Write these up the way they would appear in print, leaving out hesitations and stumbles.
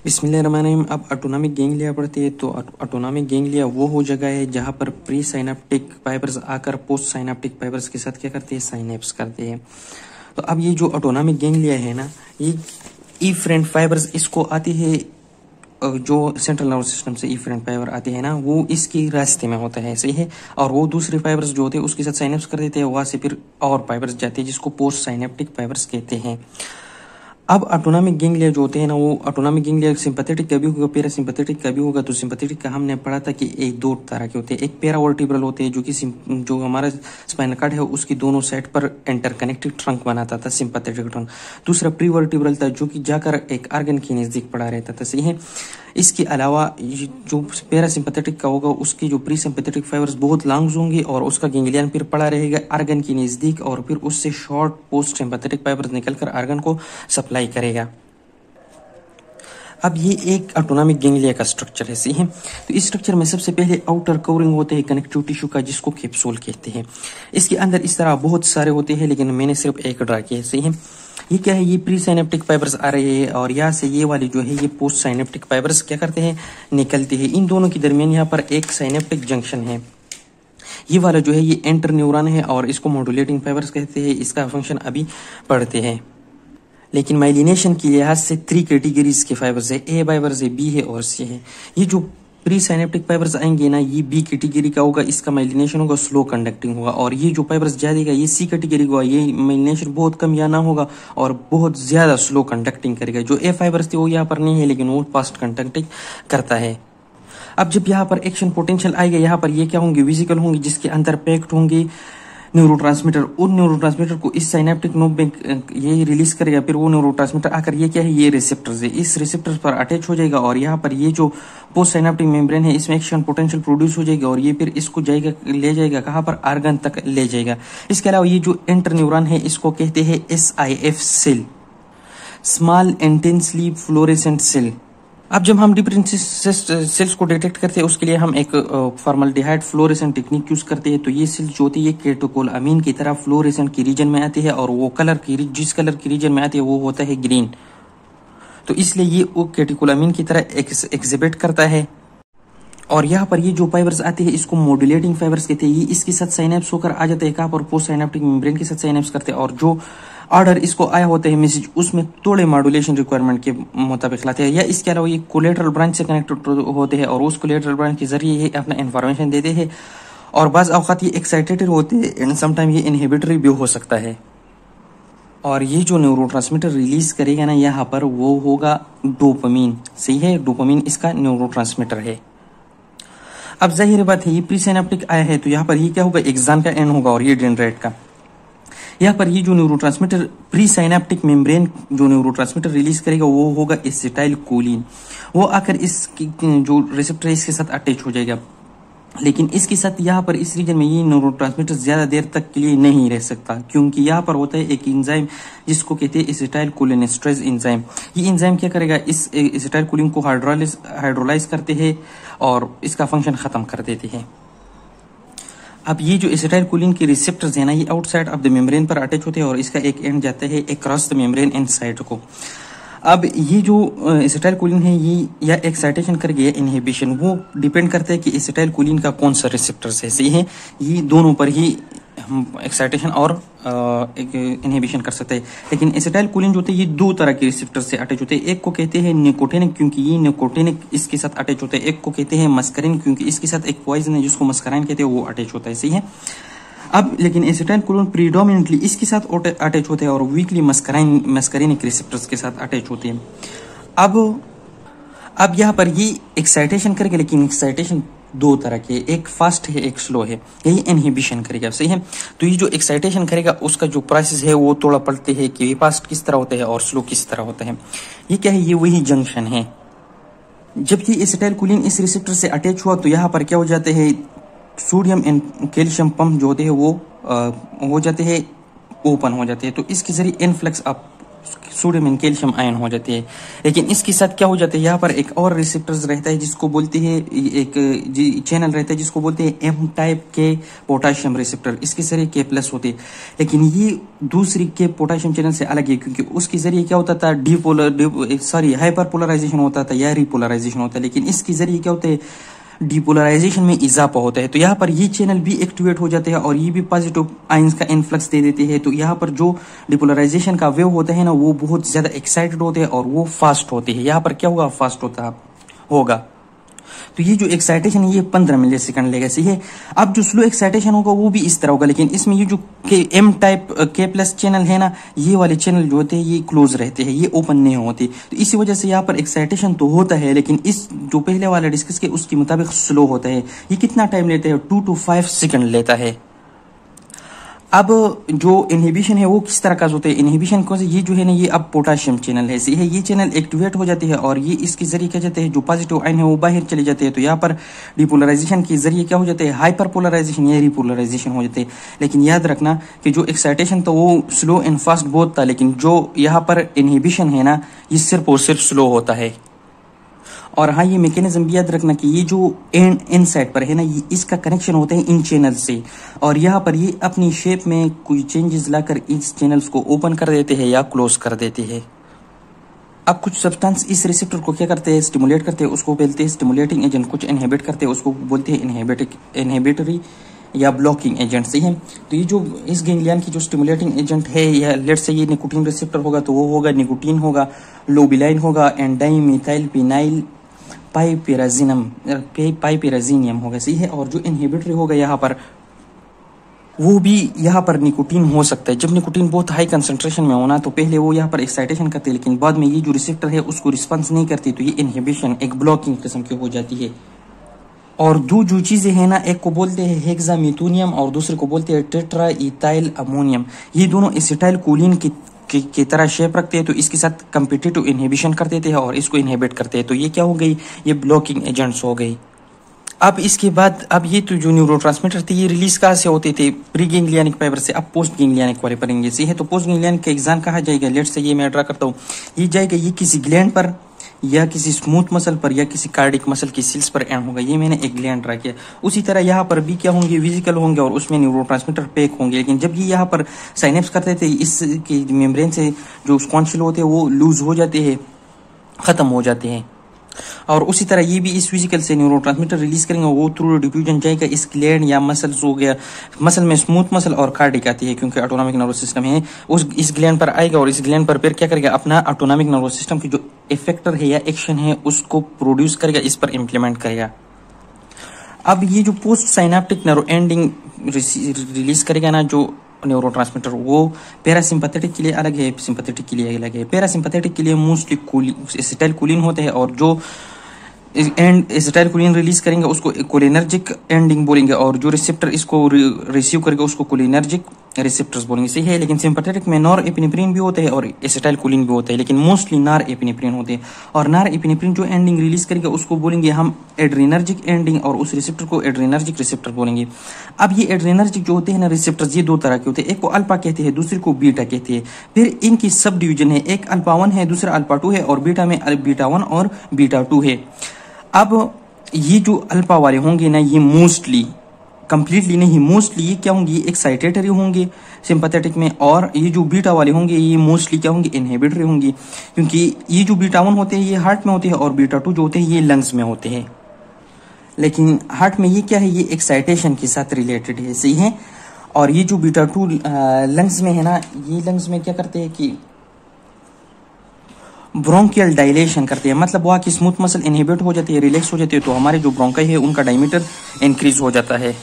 बिस्मिल्लाहिर्रहमानिर्रहीम। अब autonomic ganglia पढ़ते हैं। तो ऑटोनॉमिक गैंग्लिया वो हो जगह है जहाँ पर प्री साइनेप्टिक फाइबर्स आकर पोस्ट साइनेप्टिक फाइबर्स के साथ क्या करते हैं, साइनेप्स करते हैं। तो अब ये जो ऑटोनॉमिक गैंग्लिया है ना, ये इफरेंट फाइबर्स इसको आती है, जो सेंट्रल नर्वस सिस्टम से इफरेंट फाइबर आते हैं ना, वो इसके रास्ते में होता है, सही है। और वो दूसरे फाइबर्स जो होते हैं उसके साथ साइनेप्स कर देते हैं, वहां से फिर और फाइबर्स जाते हैं जिसको पोस्ट साइनेप्टिक फाइबर्स कहते हैं। अब ऑटोनॉमिक गैंग्लिया जो होते हैं ना, वो ऑटोनॉमिक गैंग्लिया सिंपैथेटिक का भी होगा, पैरासिम्पैथेटिक का भी होगा। तो सिंपैथेटिक का हमने पढ़ा था कि एक दो तरह के होते हैं। एक पैरावर्टिब्रल होते हैं जो हमारा स्पाइनल कॉर्ड है उसकी दोनों साइड पर इंटरकनेक्टेड ट्रंक बनाता था, सिंपैथेटिक ट्रंक। दूसरा प्रीवर्टिब्रल था जो कि जाकर एक आर्गन के नजदीक पड़ा रहता था, सही है। इसके अलावा जो पैरासिम्पैथेटिक का होगा उसकी जो प्री सिंपैथेटिक फाइबर्स बहुत लॉन्ग होंगी और उसका गैंग्लियन फिर पड़ा रहेगा आर्गन के नजदीक, और फिर उससे शॉर्ट पोस्ट सिंपैथेटिक फाइबर्स निकलकर आर्गन को सप्लाई करेगा। अब ये एक ऑटोनॉमिक गैंग्लिया का स्ट्रक्चर है, सही है। तो इस स्ट्रक्चर में सबसे पहले आउटर कवरिंग होते हैं कनेक्टिव टिश्यू का, जिसको कैप्सूल कहते हैं। इसके अंदर इस तरह बहुत सारे होते हैं, लेकिन मैंने सिर्फ एक ड्रा किया है, सही है। ये क्या है, ये प्री साइनेप्टिक फाइबर्स आ रहे हैं और यहाँ से ये वाली जो है ये पोस्ट साइनेप्टिक फाइबर्स क्या करते हैं, निकलते हैं। इन दोनों के दरमियान यहाँ पर एक साइनेप्टिक जंक्शन है। ये वाला जो है ये एंटर न्यूरॉन है और इसको मॉड्यूलेटिंग फाइबर्स कहते हैं। इसका फंक्शन अभी पढ़ते हैं। लेकिन माइलिनेशन के लिहाज से 3 कैटेगरीज के फाइबर्स है, ए फाइबर्स है, बी है और सी है। ये जो प्री साइनेप्टिक फाइबर्स आएंगे ना, ये बी कैटेगरी का होगा, इसका माइलिनेशन होगा, स्लो कंडक्टिंग होगा। और ये जो फाइबर्स जाएगा ये सी कैटेगरी का होगा, ये माइलिनेशन बहुत कम या ना होगा और बहुत ज्यादा स्लो कंडक्टिंग करेगा। जो ए फाइबर्स थे वो यहाँ पर नहीं है, लेकिन वो फास्ट कंडक्टिंग करता है। अब जब यहाँ पर एक्शन पोटेंशियल आएगा, यहाँ पर ये क्या होंगे, विजिकल होंगे, जिसके अंदर पैक्ड होंगे न्यूरोट्रांसमीटर। उन न्यूरोट्रांसमीटर को इस साइनेप्टिक नोड में ये रिलीज करेगा। फिर वो न्यूरोट्रांसमीटर आकर ये क्या है, ये रिसेप्टर्स है, इस रिसेप्टर्स पर अटैच हो जाएगा और यहाँ पर ये जो पोस्ट साइनेप्टिक मेम्ब्रेन है इसमें एक्शन पोटेंशियल प्रोड्यूस हो जाएगा और ये फिर इसको जाएगा, ले जाएगा कहाँ पर, आर्गन तक ले जाएगा। इसके अलावा ये जो एंटर न्यूरॉन है इसको कहते हैं SIF cell, small intensely fluorescent cell. अब जब हम डिफरेंट सेल्स को डिटेक्ट करते हैं उसके लिए हम एक फॉर्मल्डिहाइड फ्लोरेसेंट टेक्निक यूज करते हैं। तो ये सेल जो होती है कैटेकोलामीन की तरह फ्लोरेसेंट की रीजन में आती है और वो कलर की जिस कलर की रीजन में आती है वो होता है ग्रीन। तो इसलिए ये वो कैटेकोलामीन की तरह एग्जिबिट करता है। और यहाँ पर ये जो फाइबर्स आते हैं इसको मॉड्यूलेटिंग फाइबर्स कहते हैं। ये इसके साथ साइनेप्स होकर आ जाते हैं कहाँ पर, पोस्ट साइनेप्टिक मेम्ब्रेन के साथ साइनेप्स करते हैं। और जो ऑर्डर इसको आया होता है मैसेज, उसमें थोड़े मॉड्यूलेशन रिक्वायरमेंट के मुताबिक लाते हैं। या इसके अलावा ये कोलेटरल ब्रांच से कनेक्टेड होते हैं और उस कोलेटरल ब्रांच के जरिए ये अपना इन्फॉर्मेशन देते हैं। और बाज औकात ये एक्साइटेटेड होते हैं एंड समटाइम ये इनहिबिटरी भी हो सकता है। और ये जो न्यूरोट्रांसमीटर रिलीज करेगा ना यहाँ पर, वो होगा डोपामीन, सही है। डोपामीन इसका न्यूरोट्रांसमीटर है। अब जाहिर बात है ये प्री साइनेप्टिक आया है तो यहाँ पर ये क्या होगा, एक्सान का एन होगा और ये डेंड्राइट का। यहाँ पर ये जो न्यूरोट्रांसमीटर प्री साइनेप्टिक मेम्ब्रेन जो न्यूरोट्रांसमीटर रिलीज करेगा वो होगा एसिटाइल कोलिन। वो आकर इस जो रिसेप्टर है इसके साथ अटैच हो जाएगा। लेकिन इसके साथ यहाँ पर इस रीजन में ये न्यूरोट्रांसमीटर ज्यादा देर तक के लिए नहीं रह सकता, क्योंकि यहाँ पर होता है एक एंजाइम जिसको कहते हैं एसिटाइल कोलिनेस्ट्रेज एंजाइम। ये एंजाइम क्या करेगा, इस एसिटाइल कोलिन को हाइड्रोलाइज करते हैं और इसका फंक्शन खत्म कर देते हैं। अब ये जो एसिटाइल कोलिन के रिसेप्टर्स है ना, ये आउटसाइड ऑफ द मेम्ब्रेन पर अटैच होते हैं और इसका एक एंड जाता है अक्रॉस द मेम्ब्रेन इनसाइड को। अब ये जो एसिटाइल कोलिन है ये या एक्साइटेशन कर गया इनहिबिशन, वो डिपेंड करता है कि एसिटाइल कोलिन का कौन सा रिसेप्टर्स है, सही है। ये दोनों पर ही हम एक्साइटेशन और इनहिबिशन कर सकते हैं। लेकिन एसिटाइल कोलिन जो होते हैं ये 2 तरह के रिसेप्टर से अटैच होते हैं। एक को कहते हैं निकोटिनिक, क्योंकि ये निकोटिनिक इसके साथ अटैच होते हैं। एक को कहते हैं मस्करिन, क्योंकि इसके साथ एक पॉइजन है जिसको मस्कराइन कहते हैं, वो अटैच होता है, सही है। अब लेकिन एसिटाइल कोलिन प्रीडोमिनेंटली इसके साथ अटैच होते हैं और वीकली मस्करिनिक रिसेप्टर्स के साथ अटैच होते हैं। अब यहाँ पर ये एक्साइटेशन करेगा, लेकिन एक्साइटेशन 2 तरह के, एक फास्ट है एक स्लो है। यही इनहिबिशन करेगा, सही है। तो ये जो एक्साइटेशन करेगा उसका जो प्रोसेस है वो थोड़ा पढ़ते हैं कि ये फास्ट किस तरह होता है और स्लो किस तरह होता है। ये क्या है, ये वही जंक्शन है। जब ये एसिटाइल कोलिन इस रिसेप्टर से अटैच हुआ तो यहाँ पर क्या हो जाते हैं, सोडियम एंड कैल्शियम पंप जो होते हैं वो हो जाते हैं, ओपन हो जाते हैं। तो इसके जरिए influx of sodium and calcium ion हो जाते हैं। लेकिन इसके साथ क्या हो जाता है, यहाँ पर एक और रिसेप्टर्स रहता है जिसको बोलते हैं, एक चैनल रहता है जिसको बोलते हैं एम टाइप के पोटाशियम रिसेप्टर। इसके जरिए के प्लस होते हैं, लेकिन ये दूसरी के पोटाशियम चैनल से अलग है, क्योंकि उसके जरिए क्या होता था, हाइपर पोलराइजेशन होता था या रिपोलराइजेशन होता है। लेकिन इसके जरिए क्या होता है, डिपोलराइजेशन में इजाफा होता है। तो यहाँ पर ये चैनल भी एक्टिवेट हो जाते हैं और ये भी पॉजिटिव आयंस का इन्फ्लक्स दे देते हैं। तो यहाँ पर जो डिपोलराइजेशन का वेव होता है ना, वो बहुत ज्यादा एक्साइटेड होते हैं और वो फास्ट होते हैं। यहाँ पर क्या होगा, फास्ट होगा। तो ये जो एक्साइटेशन है ये 15 मिली सेकंड लेगा, सही है। अब जो स्लो एक्साइटेशन होगा वो भी इस तरह होगा, लेकिन इसमें ये जो एम टाइप के प्लस चैनल है ना, ये वाले चैनल जो होते हैं ये क्लोज रहते हैं, ये ओपन नहीं होते। तो इसी वजह से यहाँ पर एक्साइटेशन तो होता है, लेकिन इस जो पहले वाला डिस्कस के उसके मुताबिक स्लो होता है। ये कितना टाइम लेता है, 2 to 5 सेकंड लेता है। अब जो इनहिबिशन है वो किस तरह का होता है, इनहिबिशन को ये जो है ना, ये अब पोटाशियम चैनल है, सही है। ये चैनल एक्टिवेट हो जाती है और ये इसके जरिए क्या जाते हैं, जो पॉजिटिव आयन है वो बाहर चले जाते हैं। तो यहाँ पर डिपोलराइजेशन के जरिए क्या हो जाता है, हाइपर पोलराइजेशन या रिपोलराइजेशन हो जाते हैं। लेकिन याद रखना कि जो एक्साइटेशन तो वो स्लो एंड फास्ट बहुत था, लेकिन जो यहाँ पर इनहिबिशन है ना, ये सिर्फ और सिर्फ स्लो होता है। और हाँ, ये मैकेनिज्म भी याद रखना कि ये जो इन साइड पर है ना, ये इसका कनेक्शन होता है इन चैनल से, और यहाँ पर ये अपनी शेप में कोई चेंजेस लाकर इस चैनल्स को ओपन कर देते हैं या क्लोज कर देते हैं। अब कुछ सब्सटेंस इस रिसेप्टर को क्या करते हैं, स्टिमुलेट करते हैं, उसको बोलते हैं स्टिमुलेटिंग एजेंट। कुछ इनहिबिट करते हैं, उसको बोलते हैं इनहिबिटरी या ब्लॉकिंग एजेंट, सही है। तो ये जो इस गैंग्लियन की जो स्टिमुलेटिंग एजेंट है, या लेट से ये निकोटीन रिसेप्टर होगा तो वो होगा निकोटीन होगा, लोबिलाइन होगा, एंड डाइमिथाइल फिनाइल पाइपेराजीनियम होगा, सही है। और जो इनहिबिटरी होगा यहाँ पर, वो भी यहाँ पर निकोटीन हो सकता है। जब निकोटीन बहुत हाई कंसंट्रेशन में होना तो पहले वो यहाँ पर एक्साइटेशन करते हैं, लेकिन बाद में ये जो रिसेप्टर है उसको रिस्पॉन्स नहीं करती, तो ये इनहिबिशन एक ब्लॉकिंग किस्म की हो जाती है। और दो जो चीजें हैं ना, एक को बोलते हैं हेक्सामिथोनियम और दूसरे को बोलते हैं टेट्रा इथाइल अमोनियम। ये दोनों एसिटाइल कोलिन की तरह शेप रखते हैं, तो इसके साथ कंपिटिटिव इनहिबिशन कर देते हैं और इसको इनहिबिट करते हैं। तो ये क्या हो गई, ये ब्लॉकिंग एजेंट्स हो गई। अब इसके बाद अब ये तो जो न्यूरोट्रांसमीटर थे ये रिलीज कहाँ से होते थे, प्री गैंग्लियनिक फाइबर से। अब पोस्ट गैंग्लियनिक वाले पढ़ेंगे, सही है। तो पोस्ट गैंग्लियनिक का एग्जाम कहाँ जाएगा, लेट से ये मैं ड्रा करता हूँ, ये जाएगा ये किसी ग्लैंड पर या किसी स्मूथ मसल पर या किसी कार्डिक मसल की सेल्स पर एंड होगा। ये मैंने एक ग्लैंड ड्रा किया। उसी तरह यहाँ पर भी क्या होंगे, वेसिकल होंगे और उसमें न्यूरोट्रांसमीटर पैक होंगे। लेकिन जब ये यहाँ पर साइनेप्स करते थे, इसकी मेम्ब्रेन से जो स्कॉन्शिल होते हैं वो लूज हो जाते हैं, खत्म हो जाते हैं। और उसी तरह ये भी इस वेसिकल से न्यूरोट्रांसमीटर रिलीज करेंगे, वो थ्रू डिफ्यूजन जाएगा इस ग्लैंड या मसल्स हो गया। मसल में स्मूथ मसल और कार्डिक आती है, क्योंकि ऑटोनॉमिक नर्वस सिस्टम है, उस इस ग्लैंड पर आएगा और इस ग्लैंड पर फिर क्या करेगा, अपना ऑटोनॉमिक नर्वस सिस्टम की जो इफेक्टर है या एक्शन है उसको प्रोड्यूस करेगा, इस पर इंप्लीमेंट करेगा। अब ये जो post synaptic nerve ending release करेगा ना जो न्यूरोट्रांसमीटर, वो पैरासिम्पैथेटिक के लिए अलग है, सिंपैथेटिक के लिए अलग है। पैरासिम्पैथेटिक के लिए मोस्टली एसिटाइलकोलिन होते हैं, और जो एंड एसिटाइलकोलिन रिलीज करेंगे उसको कोलिनर्जिक एंडिंग बोलेंगे, और जो रिसेप्टर इसको रिसीव करेगा उसको कोलिनर्जिक रिसेप्टर्स बोलेंगे, सही है। लेकिन सिंपैथेटिक में नॉर एपिनेफ्रिन भी होते हैं और एसिटाइलकोलिन भी होते हैं, लेकिन मोस्टली नार एपिनेफ्रिन होते हैं। और नार एपिनेफ्रिन जो एंडिंग रिलीज करेगा उसको बोलेंगे हम एड्रेनर्जिक एंडिंग, और उस रिसेप्टर को एड्रेनर्जिक रिसेप्टर बोलेंगे। अब ये एड्रेनर्जिक जो होते हैं ना रिसेप्टर्स, ये दो तरह के होते हैं, एक को अल्फा कहते हैं, दूसरे को बीटा कहते हैं। फिर इनकी सब डिवीजन है, एक अल्फा 1 है, दूसरा अल्फा 2 है, और बीटा में बीटा 1 और बीटा 2 है। अब ये जो अल्फा वाले होंगे ना, ये मोस्टली, कंप्लीटली नहीं, मोस्टली ये क्या होंगे, एक्साइटेटरी होंगे सिंपैथेटिक में, और ये जो बीटा वाले होंगे ये मोस्टली क्या होंगे, इनहिबिटरी होंगे। क्योंकि ये जो बीटा 1 होते हैं ये हार्ट में होते हैं, और बीटा 2 जो होते हैं ये लंग्स में होते हैं। लेकिन हार्ट में ये क्या है, ये एक्साइटेशन के साथ रिलेटेड है, सही है। और ये जो बीटा 2 लंग्स में है ना, ये लंग्स में क्या करते हैं कि ब्रोंकियल डायलेशन करते हैं, मतलब वहाँ की स्मूथ मसल इनहिबिट हो जाती है, रिलैक्स हो जाती है, तो हमारे जो ब्रोंकाई है उनका डायमीटर इंक्रीज हो जाता है।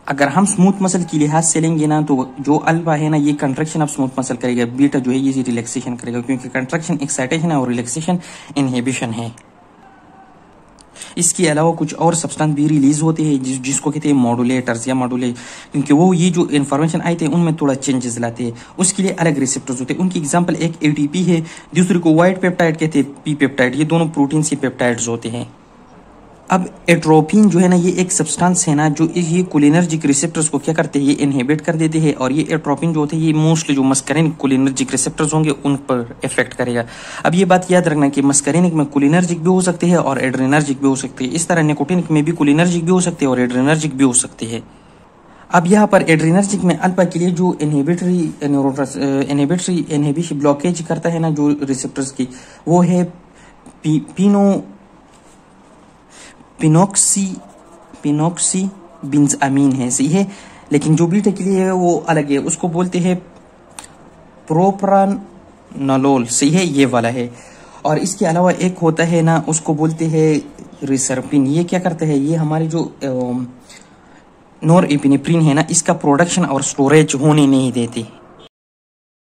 अगर हम स्मूथ मसल की लिहाज से लेंगे ना, तो जो अल्फा है ना ये कंट्रैक्शन ऑफ स्मूथ मसल करेगा, बीटा जो है ये रिलैक्सेशन करेगा, क्योंकि कंट्रैक्शन एक्साइटेशन है और रिलैक्सेशन इनहिबिशन है। इसके अलावा कुछ और सब्सटेंस भी रिलीज होते हैं जिसको कहते हैं मॉडुलेटर्स या मॉडुलेट, क्योंकि वो ये जो इन्फॉर्मेशन आए थे उनमें थोड़ा चेंजेस लाते हैं, उसके लिए अलग रिसेप्टर्स होते हैं। उनकी एग्जांपल एक एटीपी है, दूसरे को वाइट पेप्टाइड कहते हैं, पी पेप्टाइड, ये दोनों प्रोटीन से पेप्टाइड्स होते हैं। अब एट्रोपिन जो है ना, ये एक सब्सटेंस है ना जो ये कोलिनर्जिक रिसेप्टर्स को क्या करते हैं, ये इनहिबिट कर देते हैं। और ये एट्रोपिन जो होते हैं ये मोस्टली जो मस्करिनिक कोलिनर्जिक रिसेप्टर्स होंगे उन पर इफेक्ट करेगा। अब ये बात याद रखना कि मस्करिनिक में कोलिनर्जिक भी हो सकते हैं और एड्रेनर्जिक भी हो सकते हैं। इस तरह निकोटिनिक में भी कोलिनर्जिक भी हो सकते हैं और एड्रेनर्जिक भी हो सकते हैं। अब यहाँ पर एड्रेनर्जिक में अल्फा के लिए जो इनहिबिशन ब्लॉकेज करता है ना जो रिसेप्टर्स की, वो है पिनोक्सी बिंजामीन है, सही है। लेकिन जो बीटा के लिए है वो अलग है, उसको बोलते हैं प्रोप्रानोलोल, सही है, ये वाला है। और इसके अलावा एक होता है ना, उसको बोलते हैं रिसर्पिन। ये क्या करता है, ये हमारे जो नॉरएपिनेफ्रिन है ना, इसका प्रोडक्शन और स्टोरेज होने नहीं देती।